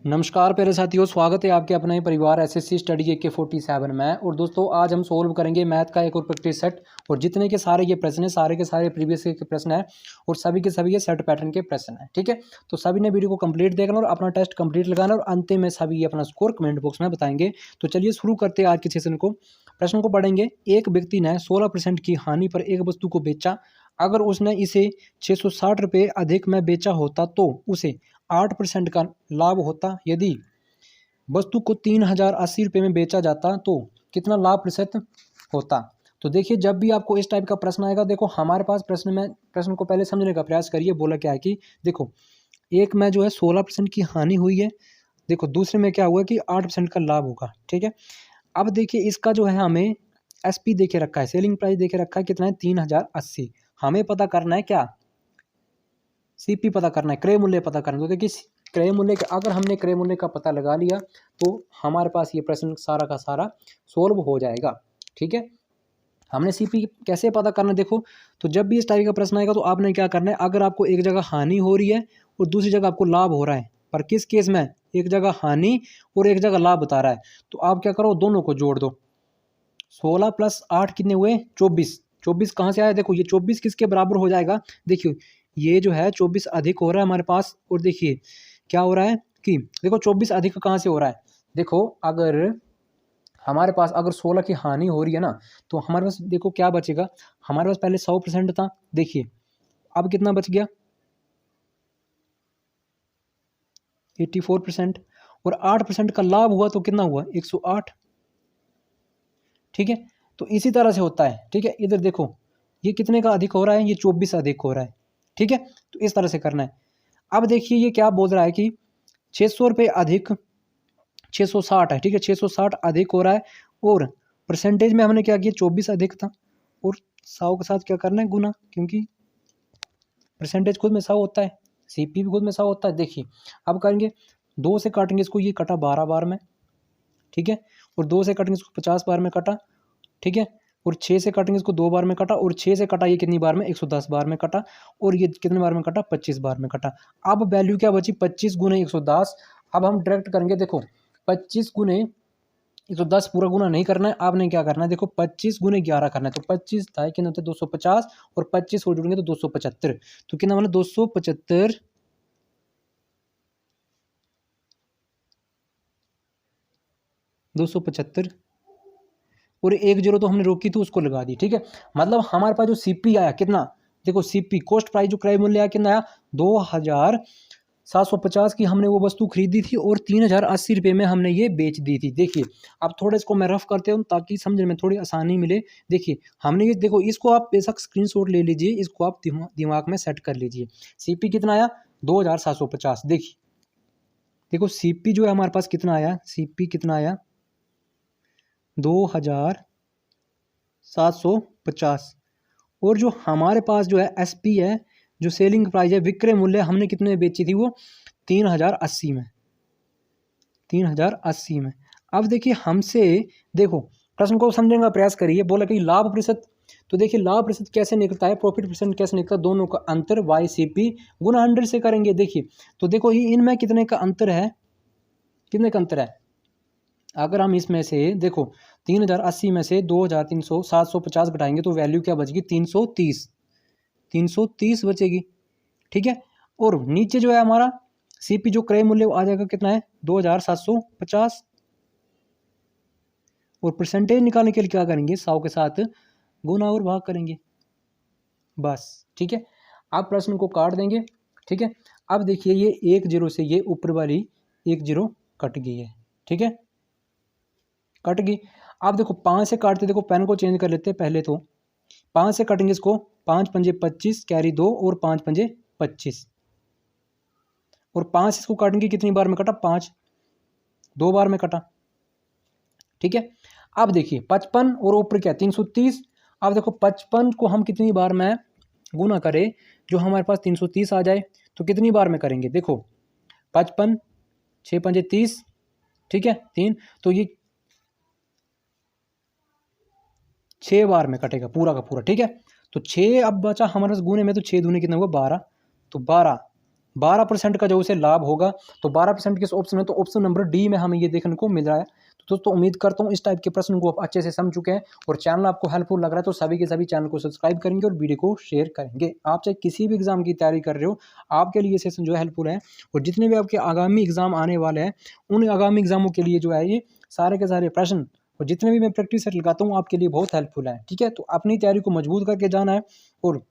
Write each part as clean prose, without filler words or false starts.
नमस्कार प्यारे साथियों, स्वागत है आपके अपने परिवार एसएससी स्टडी के 47 में। और दोस्तों आज हम सोल्व करेंगे मैथ का एक और प्रैक्टिस सेट। और जितने के सारे ये प्रश्न है, सारे के सारे प्रीवियस के प्रश्न है और सभी के सभी ये सेट पैटर्न के प्रश्न है। ठीक है, तो सभी ने वीडियो को कंप्लीट देखना और अपना टेस्ट कंप्लीट लगाना और अंत में सभी अपना स्कोर कमेंट बॉक्स में बताएंगे। तो चलिए शुरू करते हैं आज के सेशन को। प्रश्न को पढ़ेंगे। एक व्यक्ति ने 16% की हानि पर एक वस्तु को बेचा। अगर उसने इसे 660 रुपये अधिक में बेचा होता तो उसे 8% का लाभ होता। यदि वस्तु को 3080 रुपये में बेचा जाता तो कितना लाभ प्रतिशत होता। तो देखिए, जब भी आपको इस टाइप का प्रश्न आएगा, देखो हमारे पास प्रश्न को पहले समझने का प्रयास करिए। बोला क्या है कि देखो, एक में जो है 16% की हानि हुई है, देखो दूसरे में क्या हुआ कि 8% का लाभ होगा। ठीक है, अब देखिए इसका जो है हमें एसपी देके रखा है, सेलिंग प्राइस देके रखा है, कितना है 3080। हमें पता करना है क्या, सीपी पता करना है, क्रय मूल्य पता करना है। तो देखिए क्रय मूल्य का, अगर हमने क्रय मूल्य का पता लगा लिया तो हमारे पास ये प्रश्न सारा का सारा सोल्व हो जाएगा। ठीक है, हमने सीपी कैसे पता करना है, देखो तो जब भी इस टाइप का प्रश्न आएगा तो आपने क्या करना है, अगर आपको एक जगह हानि हो रही है और दूसरी जगह आपको लाभ हो रहा है, पर किस केस में एक जगह हानि और एक जगह लाभ बता रहा है, तो आप क्या करो, दोनों को जोड़ दो। 16 + 8 कितने हुए, 24। 24 कहाँ से आया, देखो ये 24 किसके बराबर हो जाएगा, देखिए ये जो है 24 अधिक हो रहा है हमारे पास। और देखिए क्या हो रहा है कि देखो 24 अधिक कहाँ से हो रहा है, देखो अगर हमारे पास अगर 16 की हानि हो रही है ना, तो हमारे पास देखो क्या बचेगा, हमारे पास पहले 100% था, देखिए अब कितना बच गया 84%। और 8% का लाभ हुआ तो कितना हुआ 108। ठीक है, तो इसी तरह से होता है। ठीक है, इधर देखो ये कितने का अधिक हो रहा है, ये 24 अधिक हो रहा है। ठीक है, तो इस तरह से करना है। अब देखिए ये क्या बोल रहा है कि 600 रुपये अधिक 660 है। ठीक है, 660 अधिक हो रहा है और परसेंटेज में हमने क्या किया, 24 अधिक था और 100 के साथ क्या करना है, गुना, क्योंकि परसेंटेज खुद में 100 होता है, सीपी भी खुद में 100 होता है। देखिए अब करेंगे, 2 से काटेंगे इसको, ये कटा 12 बार में। ठीक है, और 2 से काटेंगे इसको 50 बार में कटा। ठीक है, और 6 से काटेंगे इसको 2 बार में कटा, और 6 से कटा ये कितनी बार में, 110 बार में कटा। और ये कितने बार में कटा, 25 बार में कटा। अब वैल्यू क्या बची, 25 गुने 110। अब हम डायरेक्ट करेंगे, देखो 25 गुने 110 पूरा गुना नहीं करना है, आपने क्या करना है, देखो 25 गुने 11 करना है। तो 25 था कितने होते 250 और 25 को जोड़ेंगे तो 275। तो कितना मतलब 275 275 और एक जीरो तो हमने रोकी थी उसको लगा दी। ठीक है, मतलब हमारे पास जो सीपी आया कितना, देखो सीपी कॉस्ट प्राइस जो क्रय मूल्य आया कितना आया, 2750 की हमने वो वस्तु खरीदी थी और 3080 रुपये में हमने ये बेच दी थी। देखिए अब थोड़ा इसको मैं रफ करते हूँ ताकि समझने में थोड़ी आसानी मिले। देखिए हमने ये, देखो इसको आप बेशक स्क्रीनशॉट ले लीजिए, इसको आप दिमाग में सेट कर लीजिए। सीपी कितना आया 2750। देखिए देखो सीपी जो है हमारे पास कितना आया, सीपी कितना आया 2750। और जो हमारे पास जो है एसपी है, जो सेलिंग प्राइस है, विक्रय मूल्य, हमने कितने में बेची थी, वो 3080 में, 3080 में। अब देखिए हमसे, देखो प्रश्न को समझने का प्रयास करिए। बोला कि लाभ प्रतिशत, तो देखिए लाभ प्रतिशत कैसे निकलता है, प्रॉफिट परसेंट कैसे निकलता है, दोनों का अंतर YCP गुना 100 से करेंगे। देखिए तो देखो ये इनमें कितने का अंतर है, कितने का अंतर है, अगर हम इसमें से देखो 3080 में से 750 घटाएंगे तो वैल्यू क्या बचेगी, 330 बचेगी। ठीक है, और नीचे जो है हमारा सीपी जो क्रय मूल्य आ जाएगा कितना है 2750। और परसेंटेज निकालने के लिए क्या करेंगे, 100 के साथ गुना और भाग करेंगे, बस। ठीक है, आप प्रश्न को काट देंगे। ठीक है, अब देखिए ये 1 जीरो से ये ऊपर वाली 1 जीरो कट गई है। ठीक है, कट गई। आप देखो 5 से काटते, देखो पेन को चेंज कर लेते हैं पहले। तो 5 से कटेंगे इसको, 5 पंजे 25, कैरी 2 और 5 पंजे 25। और 5 इसको काटेंगे कितनी बार में कटा, 5 2 बार में कटा। ठीक है, अब देखिए 55 और ऊपर क्या 330। अब देखो 55 को हम कितनी बार में गुना करें जो हमारे पास 330 आ जाए, तो कितनी बार में करेंगे, देखो 55 6 पंजे 30। ठीक है, 3, तो ये 6 बार में कटेगा पूरा का पूरा। ठीक है, तो 6 अब बचा हमारे पास गुने में, तो 6 दूने कितना हुआ 12, तो 12 12% का जो उसे लाभ होगा। तो 12% किस ऑप्शन में, तो ऑप्शन नंबर डी में हमें ये देखने को मिल रहा है। तो दोस्तों उम्मीद करता हूँ इस टाइप के प्रश्न को आप अच्छे से समझ चुके हैं और चैनल आपको हेल्पफुल लग रहा है तो सभी के सभी चैनल को सब्सक्राइब करेंगे और वीडियो को शेयर करेंगे। आप चाहे किसी भी एग्जाम की तैयारी कर रहे हो, आपके लिए सेशन जो है हेल्पफुल है। और जितने भी आपके आगामी एग्जाम आने वाले हैं उन आगामी एग्जामों के लिए जो है ये सारे के सारे प्रश्न और जितने भी मैं प्रैक्टिस सेट लगाता हूँ आपके लिए बहुत हेल्पफुल है। ठीक है, तो अपनी तैयारी को मजबूत करके जाना है। और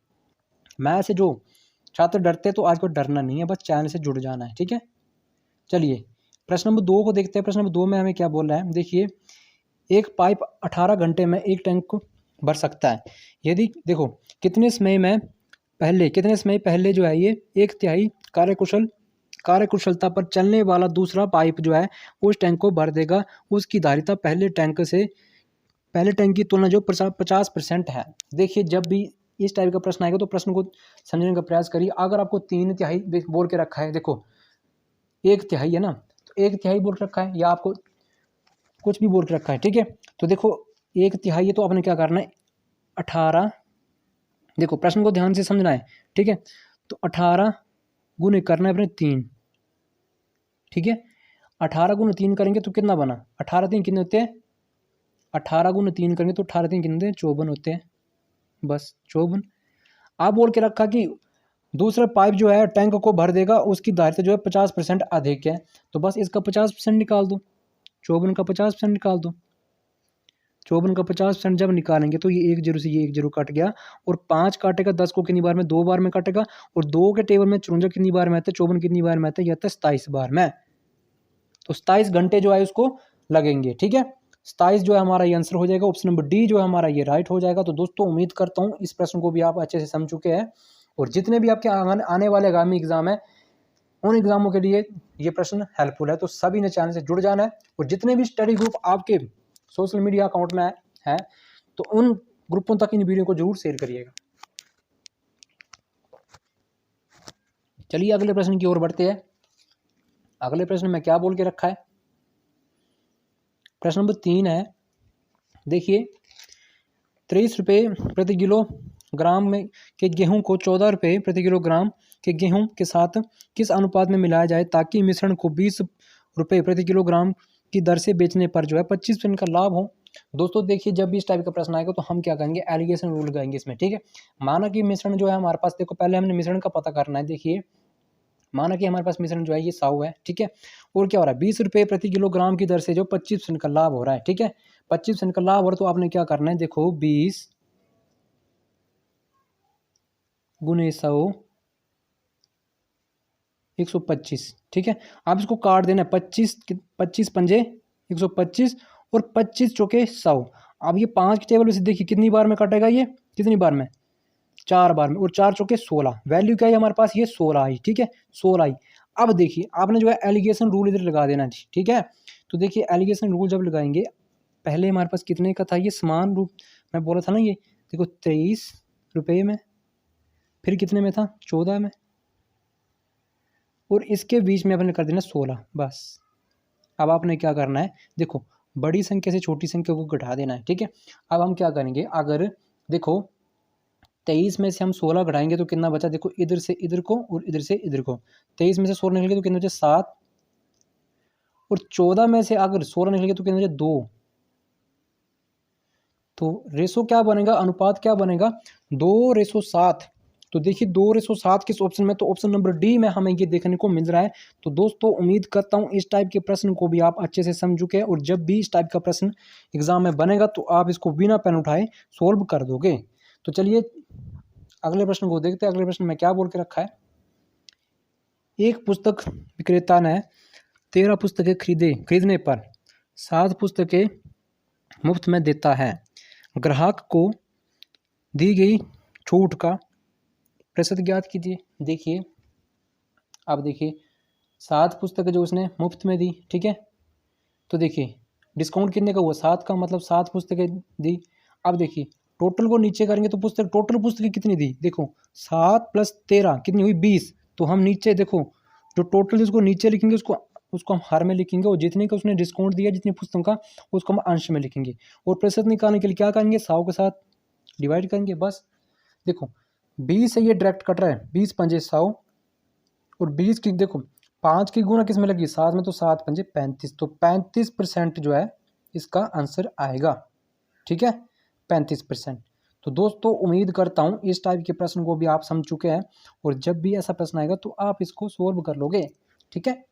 मैं से जो छात्र डरते तो आज को डरना नहीं है, बस चैनल से जुड़ जाना है। ठीक है, चलिए प्रश्न नंबर 2 को देखते हैं। प्रश्न नंबर 2 में हमें क्या बोल रहा है, देखिए एक पाइप 18 घंटे में एक टैंक को भर सकता है। यदि देखो कितने समय पहले जो है ये 1/3 कार्यकुशलता पर चलने वाला दूसरा पाइप जो है उस टैंक को भर देगा। उसकी धारिता पहले टैंक की तुलना जो 50% है। देखिए जब भी इस टाइप का प्रश्न आएगा तो प्रश्न को समझने का प्रयास करिए। अगर आपको 3/3 बोल के रखा है, देखो 1/3 है ना, तो 1/3 बोल रखा है या आपको कुछ भी बोल के रखा है। ठीक है, तो देखो 1/3 है तो आपने क्या करना है 18, देखो प्रश्न को ध्यान से समझना है। ठीक है, तो 18 गुने करना है अपने 3। ठीक है, 18 गुने 3 करेंगे तो कितना बना, 18 3 कितने होते हैं, 18 गुने 3 करेंगे तो 18 3 कितने होते हैं, 54 होते हैं। बस 54। आप बोल के रखा कि दूसरा पाइप जो है टैंक को भर देगा, उसकी धारिता जो है 50% अधिक है। तो बस इसका 50% निकाल दो, 54 का 50% निकाल दो। 54 का 50% जब निकालेंगे तो ये 1 0 से ये 1 0 कट गया और 5 काटेगा 10 को कितनी बार में, 2 बार में काटेगा। और 2 के टेबल में 54 कितनी बार में आता है, 54 कितनी बार में आता है, यह आता है 27 बार में। तो 27 घंटे जो है उसको लगेंगे। ठीक है, 27 जो है हमारा ये आंसर हो जाएगा। ऑप्शन नंबर डी जो है हमारा ये राइट हो जाएगा। तो दोस्तों उम्मीद करता हूँ इस प्रश्न को भी आप अच्छे से समझ चुके हैं और जितने भी आपके आने वाले आगामी एग्जाम है उन एग्जामों के लिए ये प्रश्न हेल्पफुल है। तो सभी ने चैनल से जुड़ जाना है और जितने भी स्टडी ग्रुप आपके सोशल मीडिया अकाउंट में है तो उन ग्रुपों तक इन वीडियो को जरूर शेयर करिएगा। चलिए अगले प्रश्न की ओर बढ़ते हैं। अगले प्रश्न में क्या बोल के रखा है, प्रश्न नंबर 3 है। देखिए 23 रुपये प्रति किलोग्राम में के गेहूं को 14 रुपये प्रति किलोग्राम के गेहूं के साथ किस अनुपात में मिलाया जाए ताकि मिश्रण को 20 रुपये प्रति किलोग्राम की दर से बेचने पर जो है 25% का लाभ हो। दोस्तों देखिए जब भी इस टाइप का प्रश्न आएगा तो हम क्या करेंगे, एलिगेशन रूल लगाएंगे इसमें। ठीक है, माना कि मिश्रण जो है हमारे पास, देखो पहले हमने मिश्रण का पता करना है। देखिए माना कि हमारे पास मिश्रण जो है ये 100 है। ठीक है, और क्या हो रहा है 20 रुपये प्रति किलोग्राम की दर से जो 25% का लाभ हो रहा है। ठीक है, 25% का लाभ हो रहा है तो आपने क्या करना है, देखो 20 गुने 100 125। ठीक है, आप इसको काट देना है 25 पंजे 125 और 25 चौके 100। अब ये 5 की टेबल से देखिए कितनी बार में कटेगा, ये कितनी बार में, 4 बार में, और 4 चौके 16। वैल्यू क्या है हमारे पास, ये 16 आई। ठीक है, 16 आई। अब देखिए आपने जो है एलिगेशन रूल इधर लगा देना। ठीक है, तो देखिए एलिगेशन रूल जब लगाएंगे, पहले हमारे पास कितने का था, ये समान रूप मैं बोला था ना, ये देखो 23 रुपये में, फिर कितने में था 14 में, और इसके बीच में आपने कर देना 16। बस अब आपने क्या करना है, देखो बड़ी संख्या से छोटी संख्या को घटा देना है। ठीक है, अब हम क्या करेंगे, अगर देखो 23 में से हम 16 घटाएंगे तो कितना बचा, देखो इधर से इधर को और इधर से इधर को, 23 में से 16 निकल गया तो कितना बचा 7, और 14 में से अगर 16 निकल गया तो कितना बचा 2। तो रेशो क्या बनेगा, अनुपात क्या बनेगा, 2:7। तो देखिए 2:7 किस ऑप्शन में, तो ऑप्शन नंबर डी में हमें ये देखने को मिल रहा है। तो दोस्तों उम्मीद करता हूँ इस टाइप के प्रश्न को भी आप अच्छे से समझ चुके हैं और जब भी इस टाइप का प्रश्न एग्जाम में बनेगा तो आप इसको बिना पेन उठाए सोल्व कर दोगे। तो चलिए अगले प्रश्न को देखते हैं। अगले प्रश्न में क्या बोल के रखा है, एक पुस्तक विक्रेता ने 13 पुस्तकें खरीदने पर 7 पुस्तकें मुफ्त में देता है। ग्राहक को दी गई छूट का प्रतिशत ज्ञात कीजिए। देखिए अब देखिए 7 पुस्तकें जो उसने मुफ्त में दी। ठीक है, तो देखिए डिस्काउंट कितने का हुआ, 7 का, मतलब 7 पुस्तकें दी। अब देखिए टोटल को नीचे करेंगे तो टोटल पुस्तकें कितनी दी, देखो 7 + 13 कितनी हुई 20। तो हम नीचे देखो जो टोटल जिसको नीचे लिखेंगे उसको हम हर में लिखेंगे और जितने का उसने डिस्काउंट दिया जितनी पुस्तकों का उसको हम अंश में लिखेंगे। और प्रतिशत निकालने के लिए क्या करेंगे, 100 के साथ डिवाइड करेंगे। बस देखो 20 से ये डायरेक्ट कट रहा है, 20 पंजे 100 और 20 की देखो 5 की गुना किस में लगी 7 में, तो 7 पंजे 35, तो 35% जो है इसका आंसर आएगा। ठीक है, 35%। तो दोस्तों उम्मीद करता हूँ इस टाइप के प्रश्न को भी आप समझ चुके हैं, और जब भी ऐसा प्रश्न आएगा तो आप इसको सोल्व कर लोगे। ठीक है,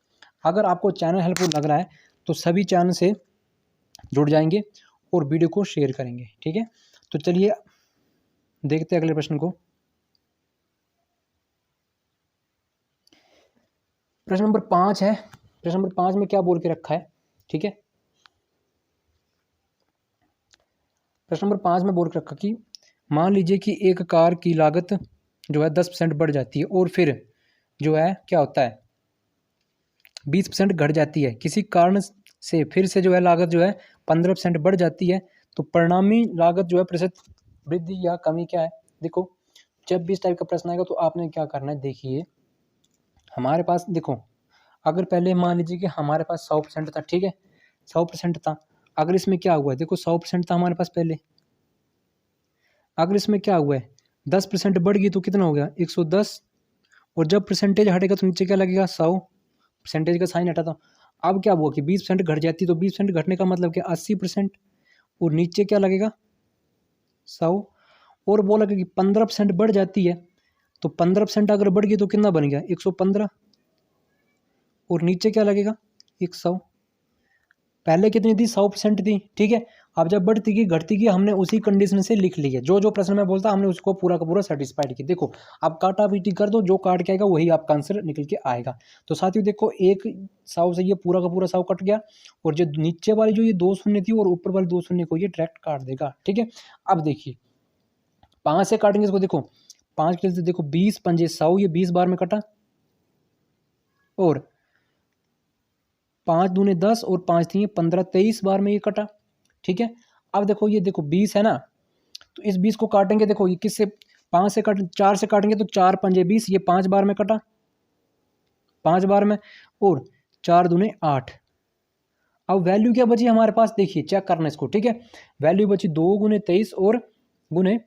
अगर आपको चैनल हेल्पफुल लग रहा है तो सभी चैनल से जुड़ जाएंगे और वीडियो को शेयर करेंगे। ठीक है, तो चलिए देखते हैं अगले प्रश्न को। प्रश्न नंबर 5 है। प्रश्न नंबर 5 में क्या बोल के रखा है? ठीक है, प्रश्न नंबर 5 में बोल के रखा कि मान लीजिए कि एक कार की लागत जो है 10% बढ़ जाती है और फिर जो है क्या होता है 20% घट जाती है। किसी कारण से फिर से जो है लागत जो है 15% बढ़ जाती है, तो परिणामी लागत जो है प्रतिशत वृद्धि या कमी क्या है? देखो जब भी इस टाइप का प्रश्न आएगा तो आपने क्या करना है, देखिए हमारे पास देखो अगर पहले मान लीजिए कि हमारे पास 100% था। ठीक है, 100% था। अगर इसमें क्या हुआ है, देखो 100% था हमारे पास पहले, अगर इसमें क्या हुआ है 10% बढ़ गई तो कितना हो गया 110, और जब परसेंटेज हटेगा तो नीचे क्या लगेगा 100, परसेंटेज का साइन हटा था। अब क्या हुआ कि 20% घट जाती है, तो 20% घटने का मतलब क्या 80%, और नीचे क्या लगेगा 100, और बोला कि 15% बढ़ जाती है, तो 15% अगर बढ़ गई तो कितना बन गया 115, और नीचे क्या लगेगा 100। पहले कितनी थी 100% थी। ठीक है, अब जब बढ़ती गई घटती गई हमने उसी कंडीशन से लिख ली है, जो जो प्रश्न में बोलता हमने उसको पूरा का पूरा सेटिस्फाइड किया। देखो अब काटा पीटी कर दो, जो काट के आएगा वही आपका आंसर निकल के आएगा। तो साथियों देखो एक 100 से ये पूरा का पूरा 100 कट गया, और जो नीचे वाली जो ये 2 शून्य थी और ऊपर वाली 2 शून्य को ये डायरेक्ट काट देगा। ठीक है, अब देखिए 5 से काटेंगे इसको, देखो 5 के लिए देखो 20 पंजे 100, ये 20 बार में कटा, और 5 दूने 10 और 5 थी 15, 23 बार में ये कटा। ठीक है, अब देखो ये देखो 20 है ना, तो इस 20 को काटेंगे, देखो ये किससे 5 से काट 4 से काटेंगे तो 4 पंजे 20, ये 5 बार में कटा, 5 बार में, और 4 दूने 8। अब वैल्यू क्या बची हमारे पास, देखिए चेक करना इसको। ठीक है, वैल्यू बची 2 गुने 23 और गुने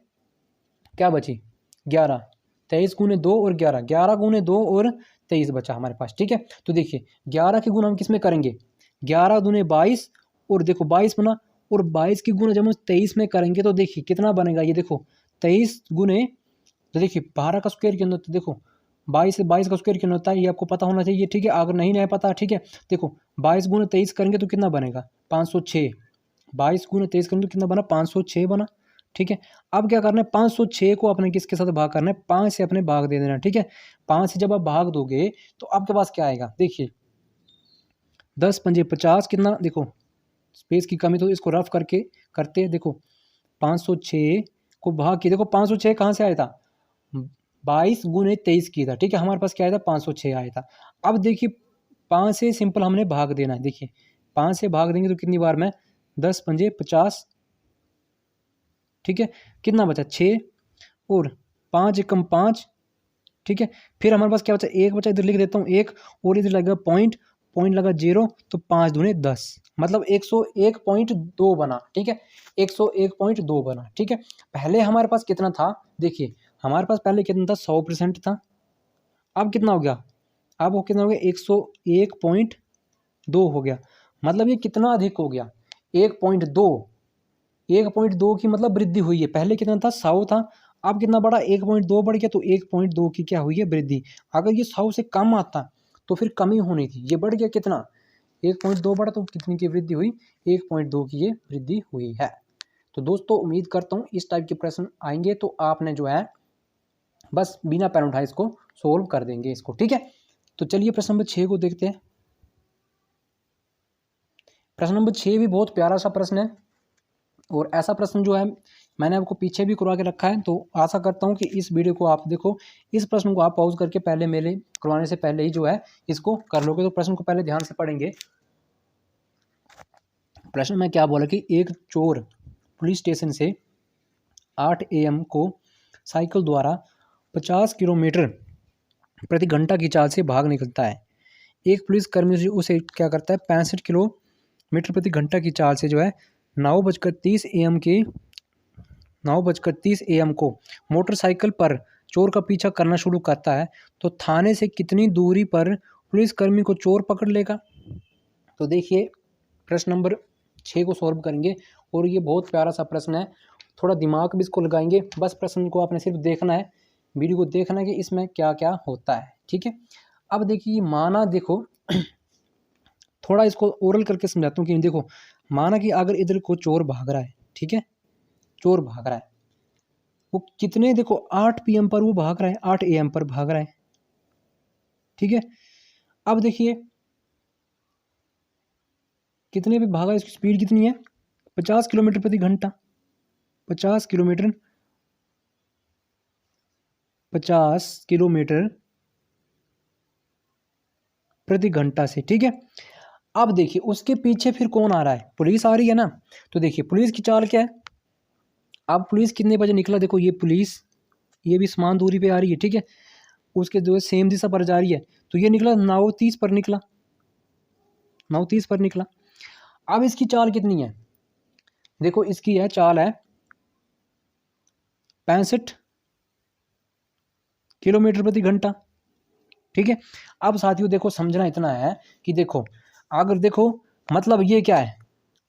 क्या बची 11, 23 गुने 2 और 11, 11 गुने 2 और 23 बचा हमारे पास। ठीक है, तो देखिए 11 की गुना हम किस में करेंगे 11 दूने 22, और देखो 22 बना, और 22 की गुना जब हम 23 में करेंगे तो देखिए कितना बनेगा, ये देखो 23 गुने, तो देखिए 12 का स्क्वायर कितना होता है, देखो 22 से 22 का स्क्वायर कितना होता है, ये आपको पता होना चाहिए। ठीक है, अगर नहीं पता, ठीक है देखो 22 गुने 23 करेंगे तो कितना बनेगा 506, 22 गुने 23 करेंगे तो कितना बना 506 बना। ठीक है, अब क्या करना है 506 को अपने किसके साथ भाग करना है 5 से अपने भाग दे देना। ठीक है, 5 से जब आप भाग दोगे तो आपके पास क्या आएगा, देखिए 10 पंजे 50, कितना देखो स्पेस की कमी तो इसको रफ करके करते हैं। देखो 506 को भाग के देखो 506 कहाँ से आया था 22 गुने 23 की था। ठीक है, हमारे पास क्या आया था 506 आया था। अब देखिए 5 से सिंपल हमने भाग देना है, देखिए 5 से भाग देंगे तो कितनी बार में 10 पंजे 50। ठीक है, कितना बचा 6, और 5 एकम 5। ठीक है, फिर हमारे पास क्या बचा एक बचा, इधर लिख देता हूँ एक, और इधर लगा पॉइंट, पॉइंट लगा 0, तो 5 दूने 10, मतलब 101.2 बना। ठीक है, 101.2 बना। ठीक है, पहले हमारे पास कितना था, देखिए हमारे पास पहले कितना था 100% था, अब कितना हो गया, अब वो कितना हो गया 101.2 हो गया, मतलब ये कितना अधिक हो गया 1.2, 1.2 की मतलब वृद्धि हुई है। पहले कितना था 100 था, अब कितना बढ़ा 1.2 बढ़ गया, तो 1.2 की क्या हुई है वृद्धि। अगर ये 100 से कम आता तो फिर कमी होनी थी, ये बढ़ गया कितना 1.2 बढ़ा, तो कितनी की वृद्धि हुई 1.2 की ये वृद्धि हुई है। तो दोस्तों उम्मीद करता हूँ इस टाइप के प्रश्न आएंगे तो आपने जो है बस बिना पेन उठाए इसको सोल्व कर देंगे इसको। ठीक है, तो चलिए प्रश्न नंबर 6 को देखते हैं। प्रश्न नंबर 6 भी बहुत प्यारा सा प्रश्न है, और ऐसा प्रश्न जो है मैंने आपको पीछे भी करवा के रखा है, तो आशा करता हूँ कि इस वीडियो को आप देखो, इस प्रश्न को आप पॉज करके पहले मेरे करवाने से पहले ही जो है इसको कर लोगे। तो प्रश्न को पहले ध्यान से पढ़ेंगे। प्रश्न में क्या बोला कि एक चोर पुलिस स्टेशन से 8 AM को साइकिल द्वारा 50 किलोमीटर प्रति घंटा की चाल से भाग निकलता है। एक पुलिसकर्मी उसे क्या करता है 65 किलोमीटर प्रति घंटा की चाल से जो है 9:30 AM को मोटरसाइकिल पर चोर का पीछा करना शुरू करता है तो थाने से कितनी दूरी पर पुलिसकर्मी को चोर पकड़ लेगा। तो देखिए प्रश्न नंबर 6 को सॉल्व करेंगे और ये बहुत प्यारा सा प्रश्न है, थोड़ा दिमाग भी इसको लगाएंगे। बस प्रश्न को आपने सिर्फ देखना है, वीडियो को देखना है कि इसमें क्या क्या होता है, ठीक है। अब देखिए माना, देखो थोड़ा इसको ओरल करके समझाता हूँ कि देखो माना कि अगर इधर को चोर भाग रहा है, ठीक है, चोर भाग रहा है, वो कितने, देखो 8 PM पर वो भाग रहा है, 8 AM पर भाग रहा है, ठीक है। अब देखिए कितने पे भागा, इसकी स्पीड कितनी है, 50 किलोमीटर प्रति घंटा, 50 किलोमीटर प्रति घंटा से, ठीक है। अब देखिए उसके पीछे फिर कौन आ रहा है, पुलिस आ रही है ना। तो देखिए पुलिस की चाल क्या है, अब पुलिस कितने बजे निकला, देखो ये पुलिस ये भी समान दूरी पे आ रही है, ठीक है, उसके जो सेम दिशा पर जा रही है, तो ये निकला 9:30 पर निकला, 9:30 पर निकला। अब इसकी चाल कितनी है, देखो इसकी है चाल है 65 किलोमीटर प्रति घंटा, ठीक है। अब साथियों देखो समझना इतना है कि देखो अगर देखो मतलब ये क्या है,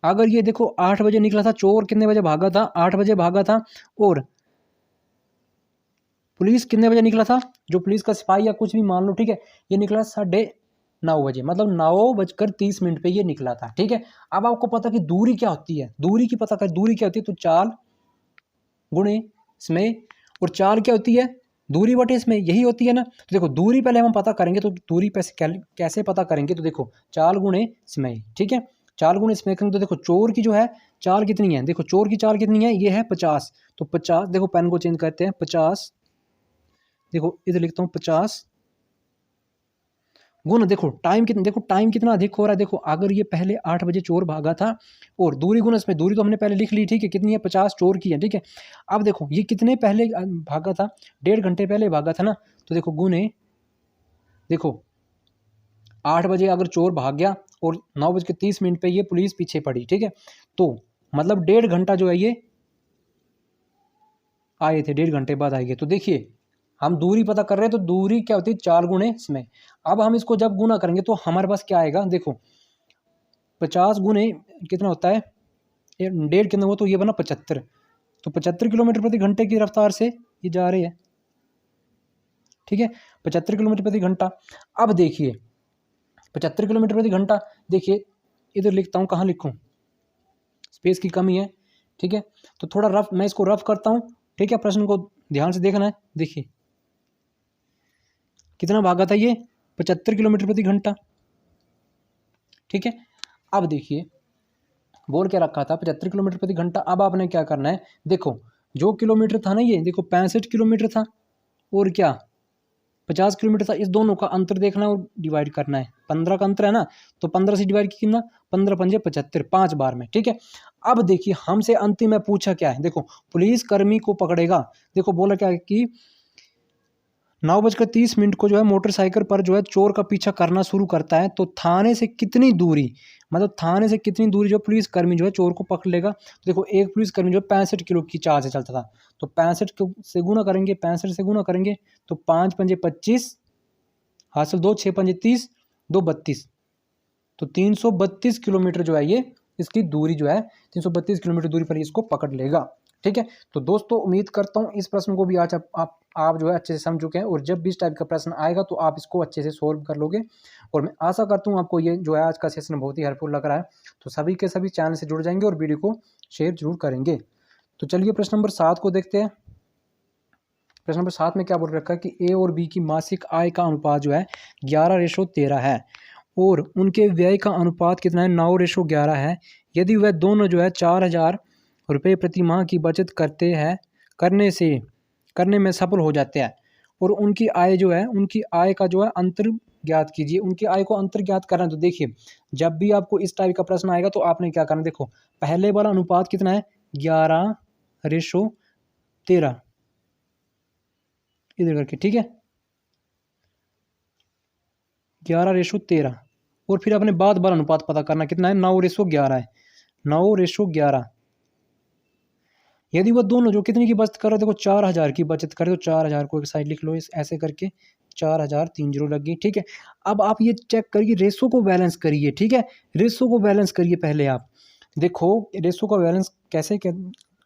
अगर ये देखो 8 बजे निकला था, चोर कितने बजे भागा था, 8 बजे भागा था, और पुलिस कितने बजे निकला था, जो पुलिस का सिपाही या कुछ भी मान लो, ठीक है, ये निकला 9:30 बजे, मतलब 9:30 पे ये निकला था, ठीक है। अब आपको पता कि दूरी क्या होती है, दूरी की पता कर, दूरी क्या होती है, तो चाल गुणे समय, और चाल क्या होती है, दूरी बटे इसमें, यही होती है ना। तो देखो दूरी पहले हम पता करेंगे, तो दूरी कैसे पता करेंगे, तो देखो चाल गुणे समय, ठीक है, चाल गुणे समय करेंगे तो देखो चोर की जो है चाल कितनी है, देखो चोर की चाल कितनी है, ये है 50, तो 50, देखो पेन को चेंज करते हैं, 50, देखो इधर लिखता हूँ 50 गुण, देखो टाइम कितना, देखो टाइम कितना अधिक हो रहा है, देखो अगर ये पहले 8 बजे चोर भागा था, और दूरी गुण इसमें, दूरी तो हमने पहले लिख ली, ठीक है, कितनी है 50 चोर की है, ठीक है। अब देखो ये कितने पहले भागा था, 1.5 घंटे पहले भागा था ना, तो देखो गुणे, देखो 8 बजे अगर चोर भाग गया और 9:30 पे ये पुलिस पीछे पड़ी, ठीक है, तो मतलब 1.5 घंटा जो है ये आए थे, 1.5 घंटे बाद आएंगे। तो देखिए हम दूरी पता कर रहे हैं, तो दूरी क्या होती है 4 गुणे समय। अब हम इसको जब गुना करेंगे तो हमारे पास क्या आएगा, देखो 50 गुणे कितना होता है, 1.5 कितना हुआ, तो ये बना 75, तो 75 किलोमीटर प्रति घंटे की रफ्तार से ये जा रहे हैं, ठीक है, 75 किलोमीटर प्रति घंटा। अब देखिए 75 किलोमीटर प्रति घंटा, देखिए इधर लिखता हूँ, कहाँ लिखूँ, स्पेस की कमी है, ठीक है, तो थोड़ा रफ मैं इसको रफ करता हूँ, ठीक है, प्रश्न को ध्यान से देखना है। देखिए कितना भागा था ये, 75 किलोमीटर प्रति घंटा, ठीक है। अब देखिए बोल के रखा था 75 किलोमीटर प्रति घंटा। अब आपने क्या करना है, देखो जो किलोमीटर था ना, ये देखो 65 किलोमीटर था, और क्या 50 किलोमीटर था, इस दोनों का अंतर देखना है और डिवाइड करना है, 15 का अंतर है ना, तो 15 से डिवाइड कितना, 15 पंजे 75, 5 बार में, ठीक है। अब देखिए हमसे अंतिम में पूछा क्या है, देखो पुलिस कर्मी को पकड़ेगा, देखो बोला क्या है कि 9:30 को जो है मोटरसाइकिल पर जो है चोर का पीछा करना शुरू करता है, तो थाने से कितनी दूरी, मतलब थाने से कितनी दूरी जो पुलिसकर्मी जो है चोर को पकड़ लेगा। तो देखो एक पुलिसकर्मी जो 65 किलो की चाल से चलता था, तो 65 से गुना करेंगे, 65 से गुना करेंगे, तो 5 पंजे 25 हासिल 2, 6 पंजे 30, 2 32, तो 332 किलोमीटर जो है ये इसकी दूरी जो है 332 किलोमीटर दूरी पर इसको पकड़ लेगा, ठीक है। तो दोस्तों उम्मीद करता हूँ इस प्रश्न को भी आज आप जो है अच्छे से समझ चुके हैं, और जब भी इस टाइप का प्रश्न आएगा तो आप इसको अच्छे से सोल्व कर लोगे, और मैं आशा करता हूँ आपको ये जो है आज का सेशन बहुत ही हेल्पफुल लग रहा है। तो सभी के सभी चैनल से जुड़ जाएंगे और वीडियो को शेयर जरूर करेंगे। तो चलिए प्रश्न नंबर 7 को देखते हैं। प्रश्न नंबर 7 में क्या बोल रखा है कि ए और बी की मासिक आय का अनुपात जो है 11:13 है, और उनके व्यय का अनुपात कितना है, 9:11 है। यदि वह दोनों जो है 4,000 रुपये प्रति माह की बचत करने में सफल हो जाते हैं, और उनकी आय जो है, उनकी आय का जो है अंतर ज्ञात कीजिए। उनकी आय को अंतर ज्ञात करना है, तो देखिए जब भी आपको इस टाइप का प्रश्न आएगा तो आपने क्या करना, देखो पहले वाला अनुपात कितना है 11:13 इधर करके, ठीक है 11:13, और फिर अपने बाद वाला अनुपात पता करना कितना है 9:11 है, 9:11। यदि वो दोनों जो कितने की बचत कर रहे हो, देखो 4000 की बचत करे तो 4000 को एक साइड लिख लो, इस ऐसे करके 4000 3 जीरो लग गई, ठीक है। अब आप ये चेक करिए, रेशो को बैलेंस करिए, ठीक है। रेशो को बैलेंस करिए पहले आप। देखो रेशो का बैलेंस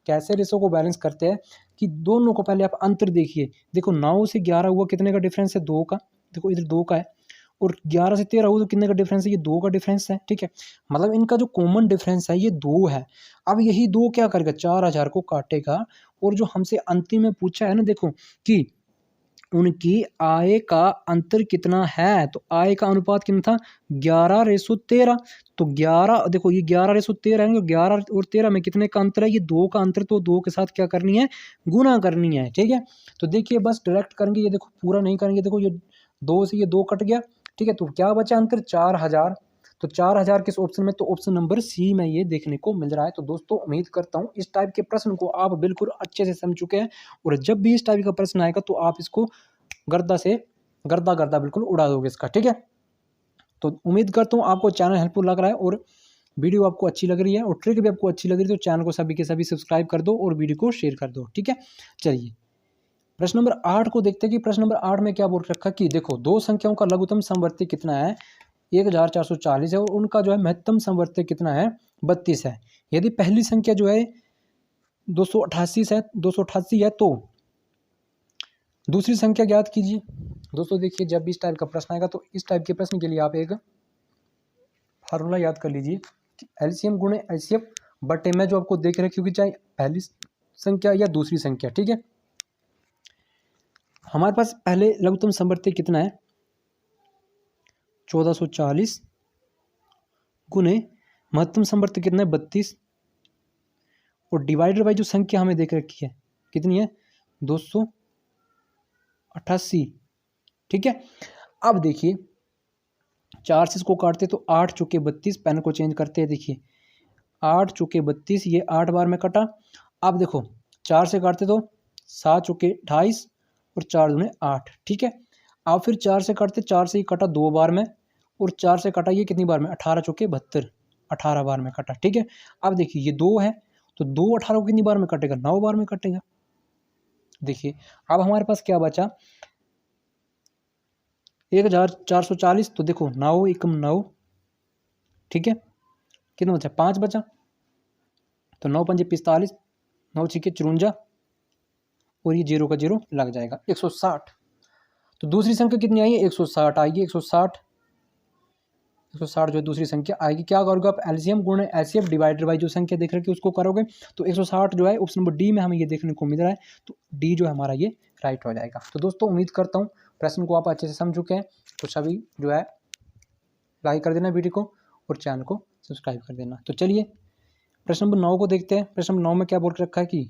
कैसे रेशो को बैलेंस करते हैं कि दोनों को पहले आप अंतर देखिए। देखो 9 से 11 हुआ, कितने का डिफरेंस है, 2 का। देखो इधर 2 का है, और 11 से 13 हुआ तो कितने का डिफरेंस है, ये 2 का डिफरेंस है, ठीक है। मतलब इनका जो कॉमन डिफरेंस है ये 2 है। अब यही 2 क्या करेगा, 4000 को काटेगा, और जो हमसे अंतिम में पूछा है ना, देखो कि उनकी आय का अंतर कितना है, तो आय का अनुपात कितना था, 11:13। तो 11, देखो ये 11:13 है, 11 और 13 में कितने का अंतर है, ये 2 का अंतर, तो 2 के साथ क्या करनी है, गुना करनी है, ठीक है। तो देखिए बस डायरेक्ट करेंगे, ये देखो पूरा नहीं करेंगे, देखो ये 2 से ये 2 कट गया, ठीक है। तो क्या बचा अंतर, 4000। तो 4000 किस ऑप्शन में, तो ऑप्शन नंबर सी में ये देखने को मिल रहा है। तो दोस्तों उम्मीद करता हूँ इस टाइप के प्रश्न को आप बिल्कुल अच्छे से समझ चुके हैं, और जब भी इस टाइप का प्रश्न आएगा तो आप इसको गर्दा गर्दा बिल्कुल उड़ा दोगे इसका, ठीक है। तो उम्मीद करता हूँ आपको चैनल हेल्पफुल लग रहा है, और वीडियो आपको अच्छी लग रही है, और ट्रिक भी आपको अच्छी लग रही है, तो चैनल को सभी के सभी सब्सक्राइब कर दो और वीडियो को शेयर कर दो, ठीक है। चलिए प्रश्न नंबर 8 को देखते हैं कि प्रश्न नंबर 8 में क्या बोल रखा कि देखो दो संख्याओं का लघुत्तम समवर्ती कितना है, 1440 है, और उनका जो है महत्तम समवर्ती कितना है, 32 है। यदि पहली संख्या जो है 288 है तो दूसरी संख्या ज्ञात कीजिए। दोस्तों देखिए जब भी इस टाइप का प्रश्न आएगा तो इस टाइप के प्रश्न के लिए आप एक फार्मूला याद कर लीजिए कि एलसीएम गुणे एचसीएफ बटे में जो आपको देख रहे हैं, क्योंकि चाहे पहली संख्या या दूसरी संख्या, ठीक है। हमारे पास पहले लघुत्तम समवर्ती कितना है, 1440 गुणे महत्तम समवर्ती कितना है, 32, और डिवाइडेड बाई जो संख्या हमें देख रखी है कितनी है, 288, ठीक है। अब देखिए 4 से इसको काटते तो 8 चौके 32, पेन को चेंज करते हैं, देखिए 8 चौके 32, ये 8 बार में कटा। अब देखो 4 से काटते तो 7 चौके 28 और 4 दूने 8, ठीक है। अब फिर 4 से काटते, 4 से ही कटा 2 बार में, और 4 से कटा ये कितनी बार में, 18 चौके 72, 18 बार में कटा, ठीक है। अब देखिए ये 2 है, तो 2 18 को कितनी बार में कटेगा, 9 बार में कटेगा। देखिए अब हमारे पास क्या बचा, 1440, तो देखो 9 एकम 9, ठीक है। कितना बचा, 5 बचा, तो 9 पंजे 45, 9 छीके 54, और ये 0 का 0 लग जाएगा, 160। तो दूसरी संख्या कितनी आई है, 160 आएगी, 160 जो है दूसरी संख्या आएगी। क्या करोगे आप, एलसीएम गुणे एचसीएफ डिवाइडेड बाई जो संख्या देख रहे हो उसको करोगे, तो 160 जो है ऑप्शन नंबर डी में हमें ये देखने को मिल रहा है, तो डी जो है हमारा ये राइट हो जाएगा। तो दोस्तों उम्मीद करता हूँ प्रश्न को आप अच्छे से समझ चुके हैं, तो सभी जो है लाइक कर देना वीडियो को और चैनल को सब्सक्राइब कर देना। तो चलिए प्रश्न नंबर 9 को देखते हैं। प्रश्न नंबर 9 में क्या बोल रखा है कि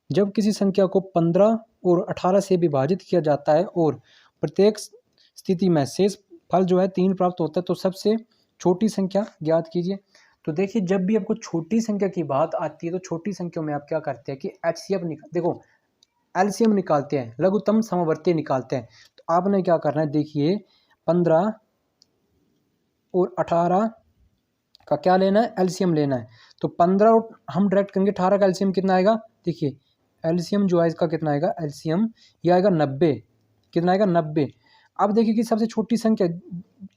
जब किसी संख्या को 15 और 18 से विभाजित किया जाता है और प्रत्येक स्थिति में शेष फल जो है 3 प्राप्त होता है, तो सबसे छोटी संख्या ज्ञात कीजिए। तो देखिए जब भी आपको छोटी संख्या की बात आती है तो छोटी संख्याओं में आप क्या करते हैं कि एचसीएफ देखो एलसीएम निकालते हैं, लघुत्तम समवर्ती निकालते हैं। तो आपने क्या करना है, देखिए 15 और 18 का क्या लेना है, एलसीएम लेना है। तो 15 और हम डायरेक्ट करेंगे, 18 का एलसीएम कितना आएगा, देखिए एलसीएम जो है इसका कितना आएगा, एलसीएम ये आएगा 90, कितना आएगा 90। अब देखिए कि सबसे छोटी संख्या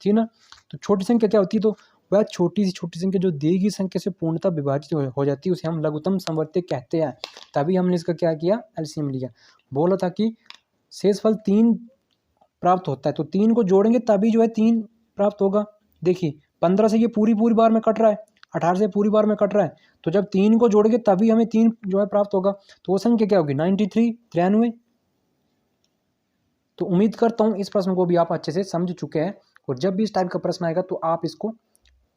थी ना, तो छोटी संख्या क्या होती है, तो वह छोटी सी छोटी संख्या जो दी गई संख्या से पूर्णतः विभाजित हो जाती है उसे हम लघुत्तम समवर्ती कहते हैं। तभी हमने इसका क्या किया, एलसीएम लिया। बोला था कि शेषफल 3 प्राप्त होता है, तो 3 को जोड़ेंगे तभी जो है 3 प्राप्त होगा। देखिए 15 से ये पूरी बार में कट रहा है, 18 से पूरी बार में कट रहा है, तो जब 3 को जोड़ेंगे तभी हमें 3 जो है प्राप्त होगा। तो वो संख्या क्या होगी, 93, 93। तो उम्मीद करता हूँ इस प्रश्न को भी आप अच्छे से समझ चुके हैं, और जब भी इस टाइप का प्रश्न आएगा तो आप इसको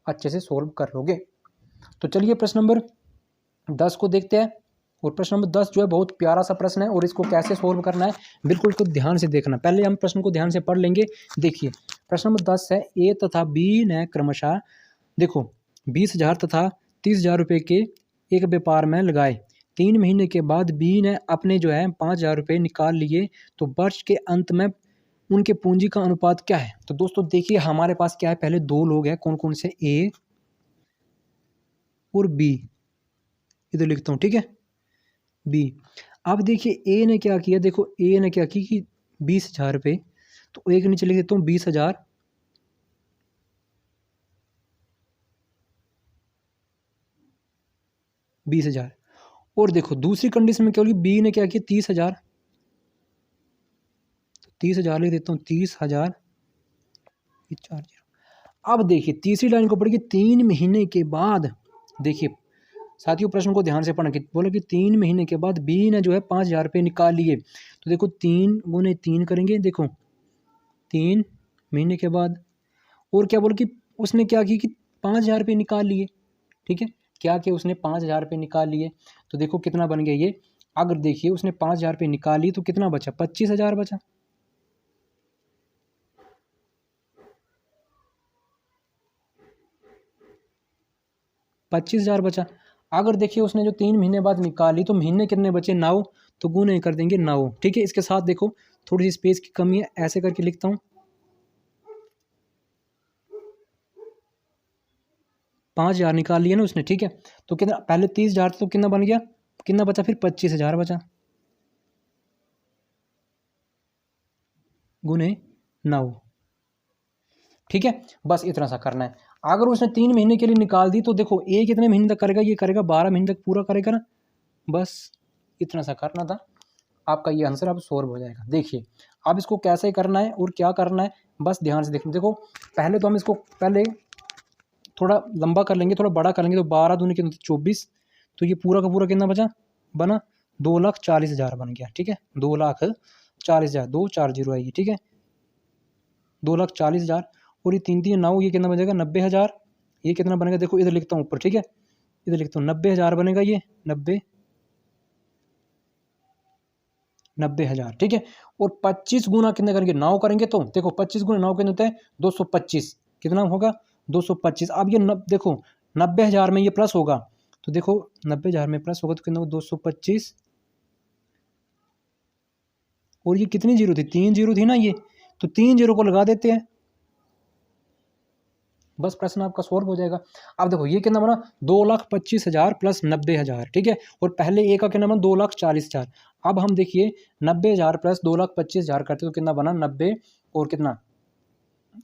अच्छे से सोल्व कर लोगे। तो चलिए प्रश्न नंबर 10 को देखते हैं। और प्रश्न नंबर 10 जो है बहुत प्यारा सा प्रश्न है, और इसको कैसे सोल्व करना है बिल्कुल इसको ध्यान से देखना। पहले हम प्रश्न को ध्यान से पढ़ लेंगे। देखिए प्रश्न नंबर 10 है, ए तथा बी ने क्रमशः देखो 20,000 तथा 30,000 रुपये के एक व्यापार में लगाए। 3 महीने के बाद बी ने अपने जो है 5,000 रुपये निकाल लिए, तो वर्ष के अंत में उनके पूंजी का अनुपात क्या है। तो दोस्तों देखिए हमारे पास क्या है, पहले 2 लोग हैं, कौन कौन से, ए और बी, इधर लिखता हूँ, ठीक है। बी। अब देखिए ए ने क्या किया, देखो ए ने क्या की कि 20,000 रुपये, तो एक नीचे लिख देता हूँ 20,000, 20,000। और देखो दूसरी कंडीशन में क्या होगी, बी ने क्या किया 30,000, 30,000 लिख देता हूँ 30,000, ये 4 0। अब देखिए तीसरी लाइन को पढ़िए 3 महीने के बाद। देखिए साथियों प्रश्न को ध्यान से पढ़ना, कि बोले कि 3 महीने के बाद बी ने जो है 5,000 रुपये निकाल लिए। तो देखो 3 गुने 3 करेंगे, देखो 3 महीने के बाद, और क्या बोले कि उसने क्या की कि 5,000 रुपये निकाल लिए। ठीक है, क्या कि उसने 5,000 रुपये निकाल लिए। तो देखो कितना बन गया ये, अगर देखिए उसने 5,000 रुपये निकाल लिए तो कितना बचा, 25,000 बचा। 25,000 बचा। अगर देखिए उसने जो 3 महीने बाद निकाली तो महीने कितने बचे, 9, तो गुने कर देंगे 9। ठीक है, इसके साथ देखो थोड़ी सी स्पेस की कमी है, ऐसे करके लिखता हूँ, 5,000 निकाल लिया ना उसने। ठीक है, तो कितना, पहले 30,000 था तो कितना बन गया, कितना बचा फिर 25,000 बचा, गुने 9। ठीक है, बस इतना सा करना है। अगर उसने 3 महीने के लिए निकाल दी तो देखो ए कितने महीने तक करेगा, ये करेगा 12 महीने तक पूरा करेगा ना। बस इतना सा करना था, आपका ये आंसर अब सॉल्व हो जाएगा। देखिए अब इसको कैसे करना है और क्या करना है, बस ध्यान से देखना। देखो पहले तो हम इसको पहले थोड़ा लंबा कर लेंगे, थोड़ा बड़ा कर लेंगे, तो 12 दूनी कितने 24, तो ये पूरा का पूरा कितना बचा, बना 2,40,000 बन गया। ठीक है, 2,40,000, 2 4 0 आएगी। ठीक है, 2,40,000, और ये 3 3 9, ये कितना बनेगा 90,000। ये कितना बनेगा, देखो इधर लिखता हूँ ऊपर। ठीक है, इधर लिखता हूँ 90,000 बनेगा, ये 90,000। ठीक है, और 25 गुना कितने करेंगे, 9 करेंगे, तो देखो 25 गुना 9 कितने होते हैं, 225। कितना होगा 225। अब ये देखो 90,000 में ये प्लस होगा, तो देखो 90,000 में प्लस होगा तो कितना होगा 225, और ये कितनी जीरो थी, 3 जीरो थी ना ये, तो 3 जीरो को लगा देते हैं, बस प्रश्न आपका सॉल्व हो जाएगा। अब देखो ये कितना बना, 2,25,000 प्लस 90,000। ठीक है, और पहले ए का कितना बना 2,40,000। अब हम देखिए 90,000 प्लस 2,25,000 करते तो कितना बना 90, और कितना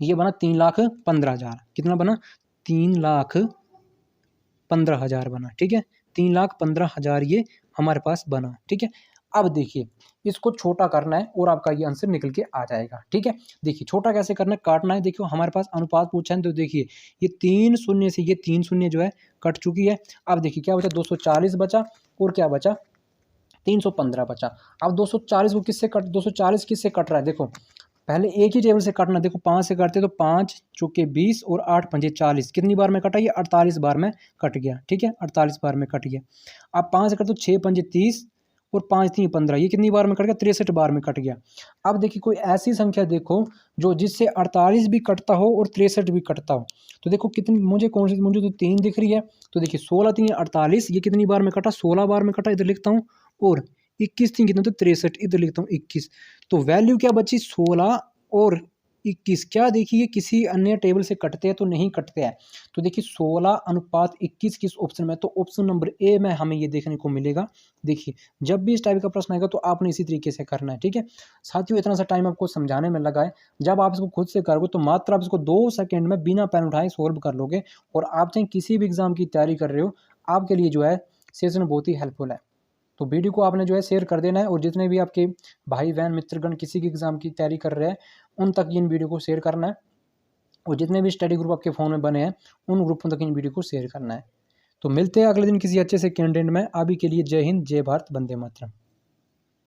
ये बना 3,15,000। कितना बना 3,15,000 बना। ठीक है, 3,15,000 ये हमारे पास बना। ठीक है, अब देखिए इसको छोटा करना है और आपका ये आंसर निकल के आ जाएगा। ठीक है, देखिए छोटा कैसे करना है, काटना है। देखिए हमारे पास अनुपात पूछा है, तो देखिए ये 3 शून्य से ये 3 शून्य जो है कट चुकी है। अब देखिए क्या बचा, 240 बचा, और क्या बचा 315 बचा। अब 240 को किससे कट, 240 किससे कट रहा है, देखो पहले एक ही टेबल से काटना। देखो 5 से काटते तो 5 चौके 20 और 8 पंजे 40, कितनी बार में कटा, ये 48 बार में कट गया। ठीक है, 48 बार में कट गया। अब 5 से कट तो 6 पंजे 30 और 5 3 15, ये कितनी बार में कट गया, 63 बार में कट गया। अब देखिए कोई ऐसी संख्या देखो जो जिससे 48 भी कटता हो और 63 भी कटता हो। तो देखो कितनी, मुझे कौन सी, मुझे तो 3 दिख रही है। तो देखिए 16 3 48, ये कितनी बार में कटा, 16 बार में कटा, इधर लिखता हूँ। और 21 3 कितना, तो 63, इधर लिखता हूँ 21। तो वैल्यू क्या बची 16 और 21। क्या देखिए किसी अन्य टेबल से कटते हैं तो नहीं कटते हैं। तो देखिए 16:21 किस ऑप्शन में, तो ऑप्शन नंबर ए में हमें ये देखने को मिलेगा। देखिए जब भी इस टाइप का प्रश्न आएगा तो आपने इसी तरीके से करना है। ठीक है साथियों, इतना सा टाइम आपको समझाने में लगा है, जब आप इसको खुद से करोगे तो मात्र आप इसको 2 सेकंड में बिना पेन उठाए सोल्व कर लोगे। और आप चाहे किसी भी एग्जाम की तैयारी कर रहे हो, आपके लिए जो है सेशन बहुत ही हेल्पफुल है। तो वीडियो को आपने जो है शेयर कर देना है, और जितने भी आपके भाई बहन मित्रगण किसी की एग्ज़ाम की तैयारी कर रहे हैं उन तक इन वीडियो को शेयर करना है। और जितने भी स्टडी ग्रुप आपके फ़ोन में बने हैं उन ग्रुपों तक इन वीडियो को शेयर करना है। तो मिलते हैं अगले दिन किसी अच्छे से कंटेंट में। अभी के लिए जय हिंद, जय भारत, वंदे मातरम।